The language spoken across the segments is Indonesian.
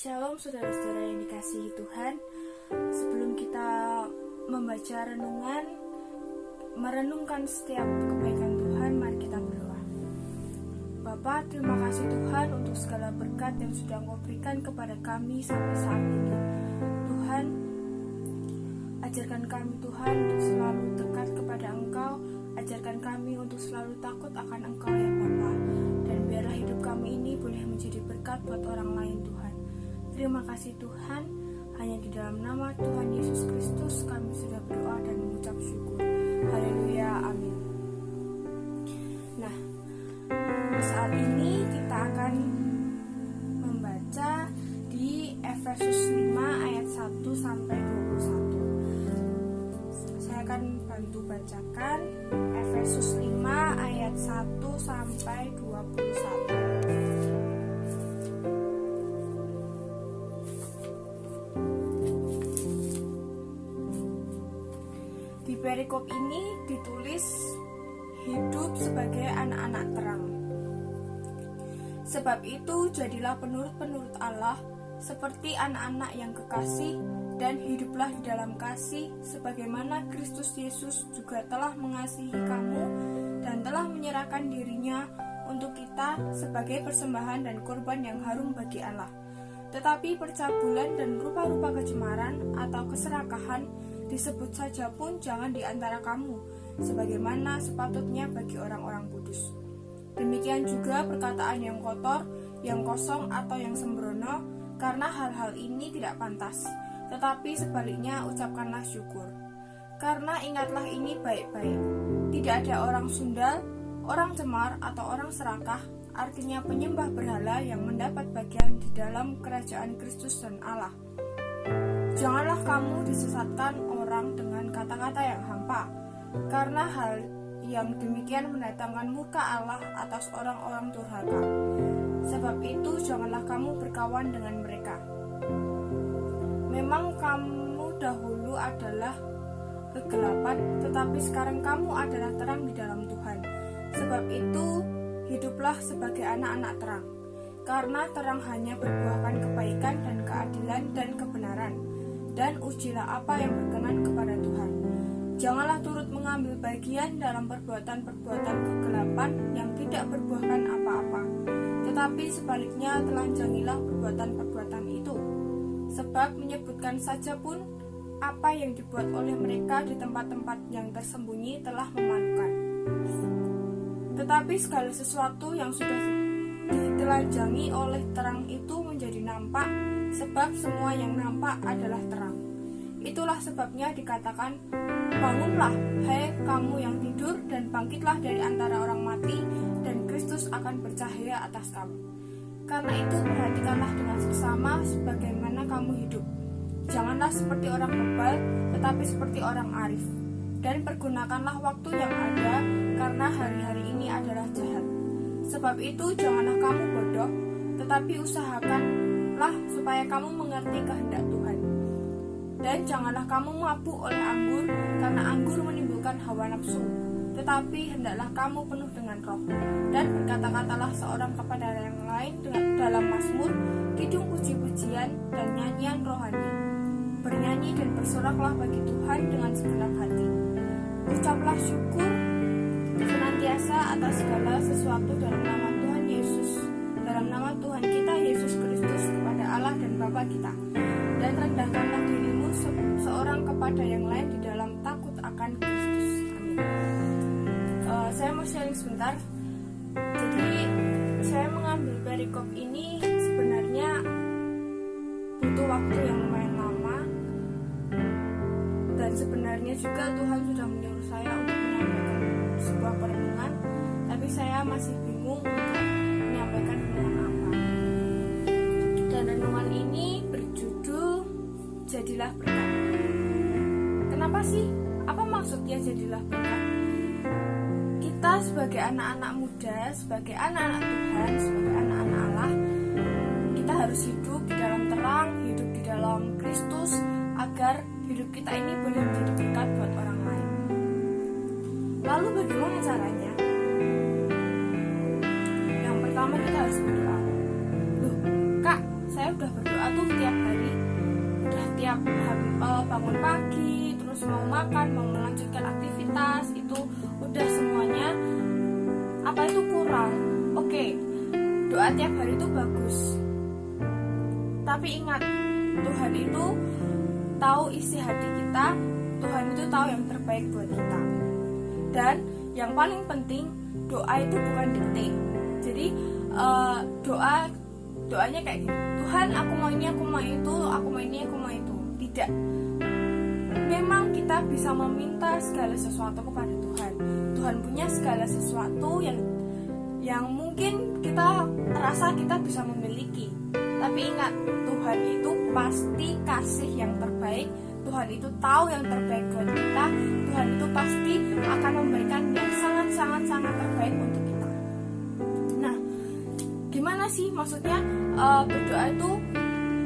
Shalom saudara-saudara yang dikasihi Tuhan. Sebelum kita membaca renungan, merenungkan setiap kebaikan Tuhan, mari kita berdoa. Bapa, terima kasih Tuhan untuk segala berkat yang sudah Engkau berikan kepada kami sampai saat ini. Tuhan, ajarkan kami Tuhan untuk selalu dekat kepada Engkau. Ajarkan kami untuk selalu takut akan Engkau ya Bapa. Dan biarlah hidup kami ini boleh menjadi berkat buat orang lain Tuhan. Terima kasih Tuhan, hanya di dalam nama Tuhan Yesus Kristus kami sudah berdoa dan mengucap syukur. Haleluya, amin. Nah, saat ini kita akan membaca di Efesus 5 ayat 1 sampai 21. Saya akan bantu bacakan Efesus 5 ayat 1 sampai 21. Di perikop ini ditulis hidup sebagai anak-anak terang. Sebab itu jadilah penurut-penurut Allah seperti anak-anak yang kekasih, dan hiduplah di dalam kasih sebagaimana Kristus Yesus juga telah mengasihi kamu dan telah menyerahkan dirinya untuk kita sebagai persembahan dan korban yang harum bagi Allah. Tetapi percabulan dan rupa-rupa kecemaran atau keserakahan disebut saja pun jangan di antara kamu, sebagaimana sepatutnya bagi orang-orang kudus. Demikian juga perkataan yang kotor, yang kosong atau yang sembrono, karena hal-hal ini tidak pantas. Tetapi sebaliknya ucapkanlah syukur. Karena ingatlah ini baik-baik. Tidak ada orang sundal, orang cemar atau orang serakah, artinya penyembah berhala yang mendapat bagian di dalam kerajaan Kristus dan Allah. Janganlah kamu disesatkan orang dengan kata-kata yang hampa, karena hal yang demikian mendatangkan murka Allah atas orang-orang durhaka. Sebab itu janganlah kamu berkawan dengan mereka. Memang kamu dahulu adalah kegelapan, tetapi sekarang kamu adalah terang di dalam Tuhan. Sebab itu hiduplah sebagai anak-anak terang, karena terang hanya berbuahkan kebaikan dan keadilan dan kebenaran. Dan ujilah apa yang berkenan kepada Tuhan. Janganlah turut mengambil bagian dalam perbuatan-perbuatan kegelapan yang tidak berbuahkan apa-apa, tetapi sebaliknya telanjangilah perbuatan-perbuatan itu. Sebab menyebutkan saja pun apa yang dibuat oleh mereka di tempat-tempat yang tersembunyi telah memalukan. Tetapi segala sesuatu yang sudah ditelanjangi oleh terang itu menjadi nampak, sebab semua yang nampak adalah terang. Itulah sebabnya dikatakan, bangunlah, hai kamu yang tidur, dan bangkitlah dari antara orang mati, dan Kristus akan bercahaya atas kamu. Karena itu perhatikanlah dengan seksama sebagaimana kamu hidup. Janganlah seperti orang bebal, tetapi seperti orang arif. Dan pergunakanlah waktu yang ada, karena hari-hari ini adalah jahat. Sebab itu janganlah kamu bodoh, tetapi usahakanlah supaya kamu mengerti kehendak Tuhan. Dan janganlah kamu mabuk oleh anggur, karena anggur menimbulkan hawa nafsu. Tetapi hendaklah kamu penuh dengan roh. Dan berkata-katalah seorang kepada yang lain dalam mazmur, kidung puji-pujian, dan nyanyian rohani. Bernyanyi dan bersoraklah bagi Tuhan dengan segenap hati. Ucaplah syukur senantiasa atas segala sesuatu dalam nama Tuhan Yesus, dalam nama Tuhan kita Yesus Kristus kepada Allah dan Bapa kita. Dan rendahkanlah dirimu seorang kepada yang lain di dalam takut akan Kristus. Amin. Saya mau sharing sebentar. Jadi saya mengambil perikop ini sebenarnya butuh waktu yang lumayan lama, dan sebenarnya juga Tuhan sudah menyuruh saya untuk menyampaikan sebuah perenungan, tapi saya masih bingung untuk menyampaikan renungan apa. Dan renungan ini berjudul Jadilah Berkat. Kenapa sih? Apa maksudnya jadilah berkat? Kita sebagai anak-anak muda, sebagai anak-anak Tuhan, sebagai anak-anak Allah, kita harus hidup di dalam terang, hidup di dalam Kristus, agar hidup kita ini boleh menjadi berkat buat orang lain. Lalu bagaimana caranya? Yang pertama kita harus berdoa. Loh, Kak, saya udah berdoa tuh setiap bangun pagi, terus mau makan, mau melanjutkan aktivitas, itu udah semuanya kurang. Oke, doa tiap hari itu bagus, tapi ingat, Tuhan itu tahu isi hati kita, Tuhan itu tahu yang terbaik buat kita. Dan yang paling penting, doa itu bukan dikte. Jadi doanya kayak gini, Tuhan aku mau ini, aku mau itu, aku mau ini, aku mau itu. Tidak. Memang kita bisa meminta segala sesuatu kepada Tuhan. Tuhan punya segala sesuatu yang mungkin kita rasa kita bisa memiliki. Tapi ingat, Tuhan itu pasti kasih yang terbaik. Tuhan itu tahu yang terbaik buat kita. Tuhan itu pasti akan memberikan yang sangat terbaik untuk kita. Nah, gimana sih maksudnya berdoa itu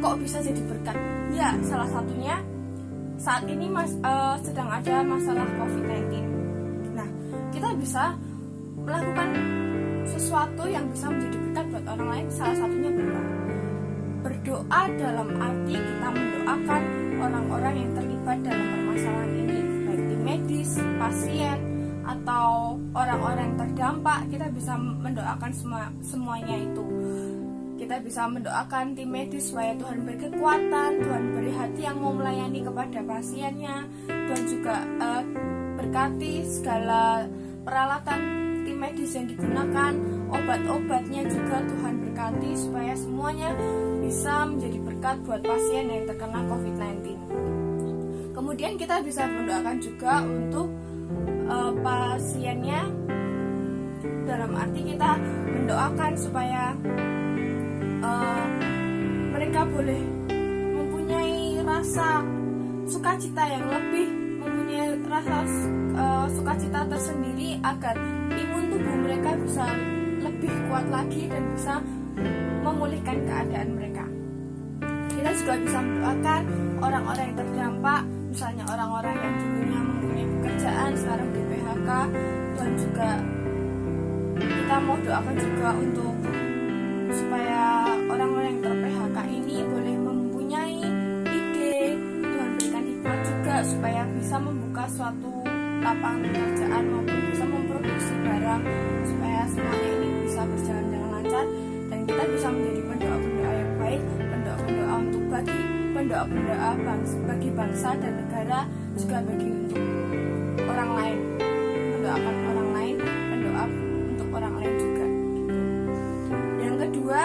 kok bisa jadi berkat? Ya, salah satunya saat ini sedang ada masalah COVID-19. Nah, kita bisa melakukan sesuatu yang bisa menjadi berkat buat orang lain. Salah satunya berdoa dalam arti kita mendoakan orang-orang yang terlibat dalam permasalahan ini, baik tim medis, pasien, atau orang-orang yang terdampak. Kita bisa mendoakan semuanya itu. Kita bisa mendoakan tim medis supaya Tuhan beri kekuatan, Tuhan beri hati yang mau melayani kepada pasiennya. Tuhan juga berkati segala peralatan tim medis yang digunakan, obat-obatnya juga Tuhan berkati supaya semuanya bisa menjadi berkat buat pasien yang terkena COVID-19. Kemudian kita bisa mendoakan juga untuk pasiennya, dalam arti kita mendoakan supaya mereka boleh mempunyai rasa sukacita yang lebih, mempunyai rasa sukacita tersendiri agar imun tubuh mereka bisa lebih kuat lagi dan bisa memulihkan keadaan mereka. Kita juga bisa mendoakan orang-orang yang terdampak, misalnya orang-orang yang dulunya mempunyai pekerjaan sekarang di PHK. Dan juga kita mau doakan juga untuk supaya orang-orang yang ter-PHK ini boleh mempunyai ide, Tuhan berikan hikmat juga supaya bisa membuka suatu lapangan pekerjaan maupun bisa memproduksi barang supaya semuanya ini bisa berjalan dengan lancar. Dan kita bisa menjadi pendoa-pendoa yang baik, pendoa-pendoa untuk pendoa-pendoa bagi bangsa dan negara, juga bagi untuk orang lain, mendoakan orang lain, pendoa untuk orang lain juga. Yang kedua,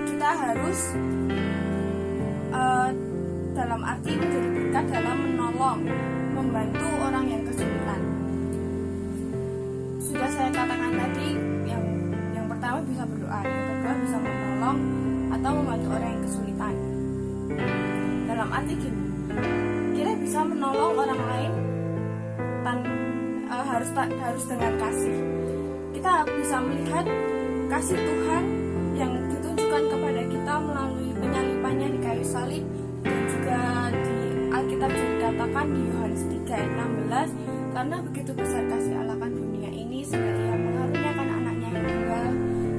kita harus dalam arti menjadi berkat dalam menolong, membantu orang yang kesulitan. Sudah saya katakan tadi, yang pertama bisa berdoa, yang kedua bisa menolong atau membantu orang yang kesulitan. Dalam arti gini, kita bisa menolong orang lain harus dengan kasih. Kita bisa melihat kasih Tuhan yang ditunjukkan kepada kita melalui penyalibannya di kayu salib, dan juga di Alkitab juga dikatakan di Yohanes 3 ayat 16, karena begitu besar kasih Allah akan dunia ini sehingga Ia mengaruniakan anaknya yang tunggal,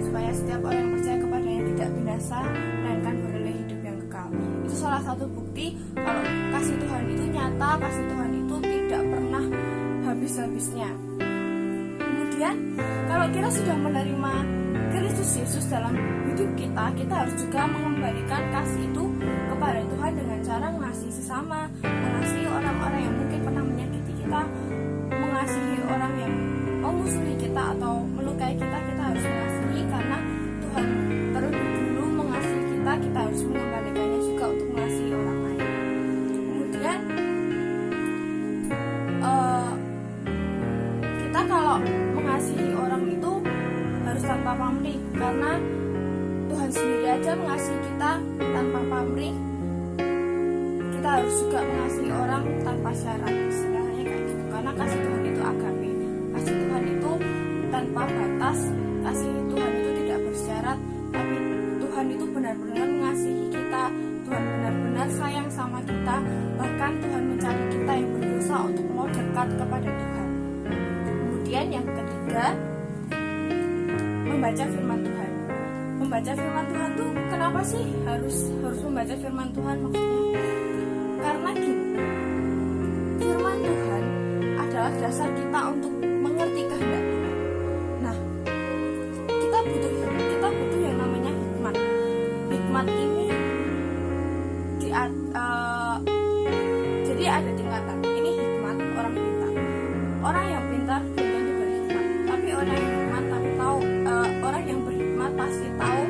supaya setiap orang yang percaya kepadanya tidak binasa melainkan beroleh hidup yang kekal. Itu salah satu bukti kalau kasih Tuhan itu nyata, kasih Tuhan itu tidak pernah habis-habisnya. Kemudian kalau kita sudah menerima Kristus Yesus dalam hidup kita, kita harus juga mengembalikan kasih itu kepada Tuhan dengan cara mengasihi sesama, mengasihi orang-orang yang mungkin pernah menyakiti kita, mengasihi orang yang memusuhi kita atau melukai kita. Kita harus mengasihi karena Tuhan terlebih dulu mengasihi kita, kita harus mengembalikannya juga untuk mengasihi orang lain. Kemudian kita kalau mengasihi orang itu harus tanpa pamrih, karena Tuhan sendiri aja mengasihi kita tanpa pamrih. Kita harus juga mengasihi orang tanpa syarat, istilahnya kayak gitu. Karena kasih Tuhan itu agape, kasih Tuhan itu tanpa batas, kasih Tuhan itu tidak bersyarat, tapi Tuhan itu benar-benar mengasihi kita. Tuhan benar-benar sayang sama kita, bahkan Tuhan mencari kita yang berdosa untuk mau dekat kepada Tuhan. Kemudian yang ketiga, membaca firman Tuhan. membaca firman Tuhan tuh kenapa sih harus membaca firman Tuhan maksudnya? Karena gini, firman Tuhan adalah dasar kita untuk mengerti kehendak Tuhan. Nah, kita butuh yang namanya hikmat. Hikmat ini jadi ada tingkatan. Ini hikmat orang pintar. Orang yang pintar belum tentu berhikmat, tapi orang yang hikmat tapi tahu orang yang berhikmat pasti tahu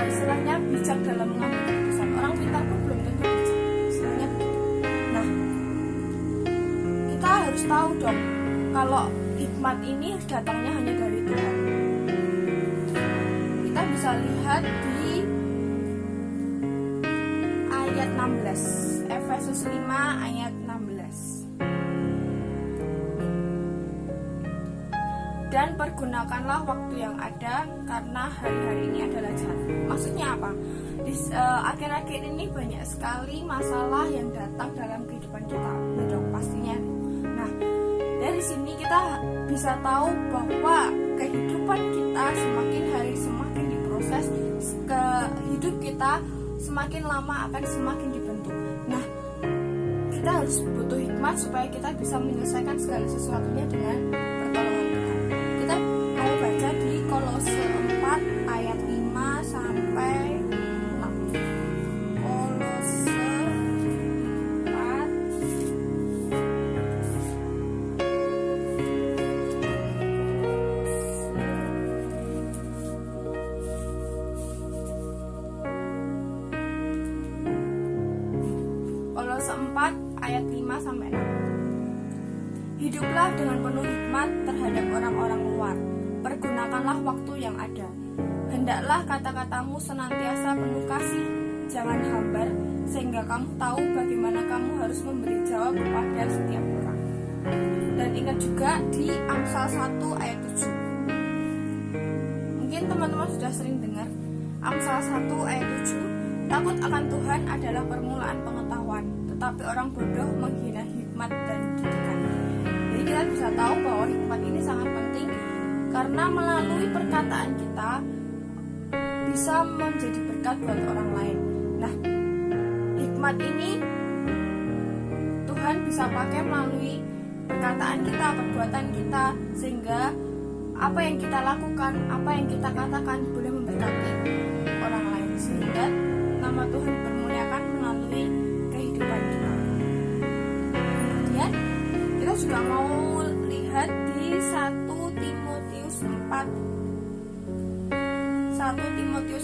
istilahnya bijak dalam mengambil keputusan. Orang pintar pun belum tentu bijak, istilahnya begitu. Nah, kita harus tahu dong kalau hikmat ini datangnya hanya dari Tuhan. Kita bisa lihat di ayat 16, Efesus 5 ayat 16. Dan pergunakanlah waktu yang ada karena hari-hari ini adalah jahat. Maksudnya apa? Di akhir-akhir ini banyak sekali masalah yang datang dalam kehidupan kita. Betul, pastinya. Nah, dari sini kita bisa tahu bahwa kehidupan kita semakin hari semakin diproses, hidup kita semakin lama akan semakin dibentuk. Nah, kita harus butuh hikmat supaya kita bisa menyelesaikan segala sesuatunya dengan pertolongan Tuhan. Kita mau baca di Kolose 4 ayat 5 sampai 6. Kolose 4 Kolose 4 ayat 5 sampai 6. Hiduplah dengan penuh hikmat terhadap orang-orang luar. Pergunakanlah waktu yang ada. Hendaklah kata-katamu senantiasa penuh kasih, jangan hambar, sehingga kamu tahu bagaimana kamu harus memberi jawab kepada setiap orang. Dan ingat juga di Amsal 1 ayat 7. Mungkin teman-teman sudah sering dengar Amsal 1 ayat 7. Takut akan Tuhan adalah permulaan pengetahuan, tetapi orang bodoh menghina hikmat dan didikan. Jadi kita bisa tahu bahwa hikmat ini sangat penting karena melalui perkataan kita bisa menjadi berkat buat orang lain. Nah, hikmat ini Tuhan bisa pakai melalui perkataan kita, perbuatan kita, sehingga apa yang kita lakukan, apa yang kita katakan boleh memberkati orang lain, sehingga nama Tuhan dipermuliakan melalui kehidupan kita. Kemudian kita juga mau lihat di 1 Timotius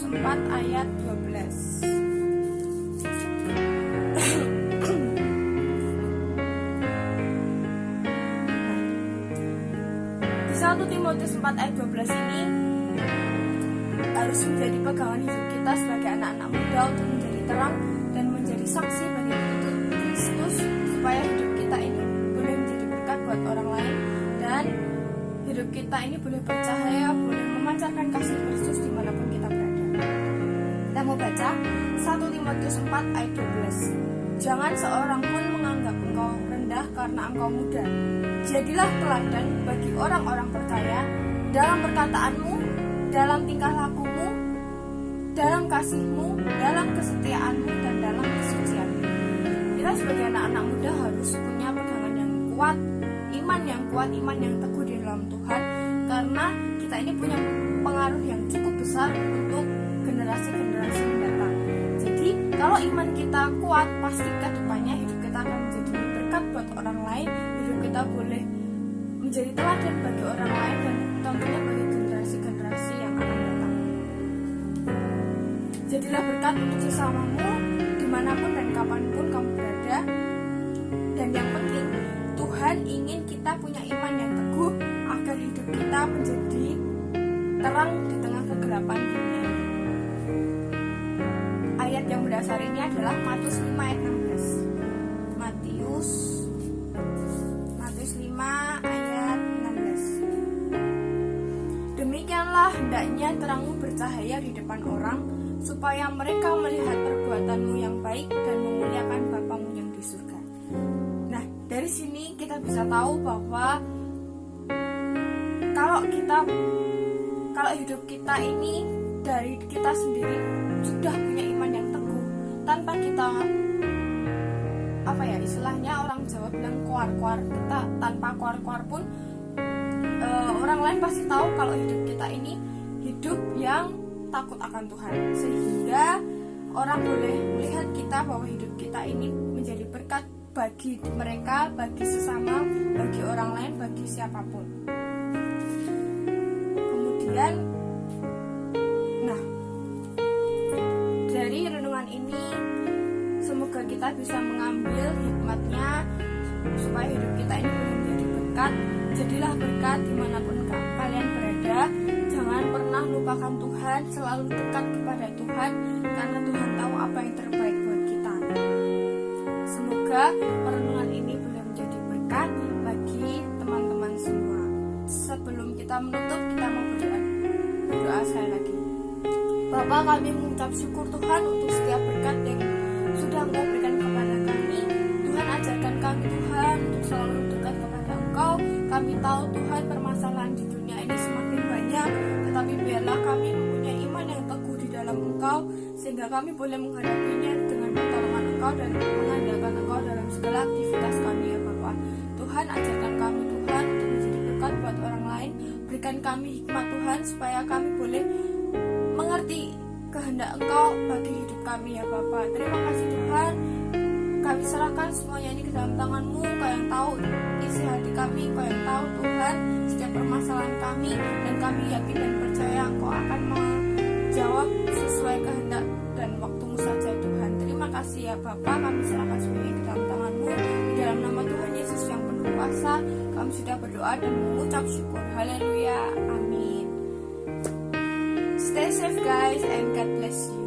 4 ayat 12. Di 1 Timotius 4 ayat 12 ini harus menjadi pegangan hidup kita sebagai anak-anak muda untuk menjadi terang dan menjadi saksi bagi Kristus, supaya hidup kita ini boleh menjadi berkat buat orang lain dan hidup kita ini boleh bercahaya, boleh memancarkan kasih Kristus dimanapun kita berada. Kita mau baca 1 Timotius 4 ayat 12. Jangan seorang pun menganggap engkau rendah karena engkau muda. Jadilah teladan bagi orang-orang percaya dalam perkataanmu, dalam tingkah lakumu, dalam kasihmu, dalam kesetiaanmu, dan dalam kesucianmu. Kita sebagai anak-anak muda harus punya pegangan yang kuat, iman yang teguh di dalam Tuhan, karena kita ini punya pengaruh yang cukup besar untuk generasi-generasi mendatang. Jadi kalau iman kita kuat, pasti ke depannya hidup kita akan menjadi berkat buat orang lain, hidup kita boleh menjadi teladan bagi orang lain, dan tentunya bagi generasi-generasi yang akan datang. Jadilah berkat untuk sesamamu dimanapun dan kapanpun kamu berada. Dan yang penting, Tuhan ingin kita punya iman yang teguh agar hidup kita menjadi terang di tengah kegelapan dunia. Ayat yang berdasar ini adalah Matius 5 ayat 16. Matius 5 ayat 16. Demikianlah hendaknya terangmu bercahaya di depan orang, supaya mereka melihat perbuatanmu yang baik dan memuliakan Bapamu yang di surga. Nah, dari sini kita bisa tahu bahwa kalau hidup kita ini dari kita sendiri sudah punya iman yang teguh, tanpa kita istilahnya orang Jawa bilang kuar-kuar, kita tanpa kuar-kuar pun orang lain pasti tahu kalau hidup kita ini hidup yang takut akan Tuhan, sehingga orang boleh melihat kita bahwa hidup kita ini menjadi berkat bagi mereka, bagi sesama, bagi orang lain, bagi siapapun. Kemudian dari renungan ini semoga kita bisa mengambil hikmatnya supaya hidup kita ini boleh menjadi berkat. Jadilah berkat dimanapun kalian berada. Jangan pernah lupakan Tuhan, selalu dekat kepada Tuhan, karena Tuhan tahu apa yang terbaik buat kita. Semoga renungan ini boleh menjadi berkat bagi teman-teman semua. Sebelum kita menutup, kita mau berdoa sekali lagi. Bapa, kami mengucap syukur Tuhan untuk setiap berkat yang sudah Engkau berikan kepada kami. Tuhan, ajarkan kami Tuhan untuk selalu dekat kepada Engkau. Kami tahu Tuhan permasalahan di dunia ini semakin banyak, tetapi biarlah kami mempunyai iman yang teguh di dalam Engkau, sehingga kami boleh menghadapinya dengan pertolongan Engkau dan mengandalkan Engkau dalam segala aktivitas kami ya Bapa. Tuhan, ajarkan kami Tuhan untuk menjadi berkat buat orang lain. Berikan kami hikmat Tuhan supaya kami boleh mengerti kehendak Engkau bagi hidup kami ya Bapa. Terima kasih Tuhan. Kami serahkan semuanya ini ke dalam tangan-Mu. Kau yang tahu isi hati kami, Kau yang tahu Tuhan setiap permasalahan kami, dan kami yakin dan percaya Engkau akan menjawab sesuai kehendak dan waktu-Mu saja Tuhan. Terima kasih ya Bapa. Kami serahkan semuanya ke dalam tangan-Mu. Di dalam nama Tuhan Yesus yang penuh kuasa, kami sudah berdoa dan mengucap syukur. Haleluya. Amin. Stay safe guys and God bless you.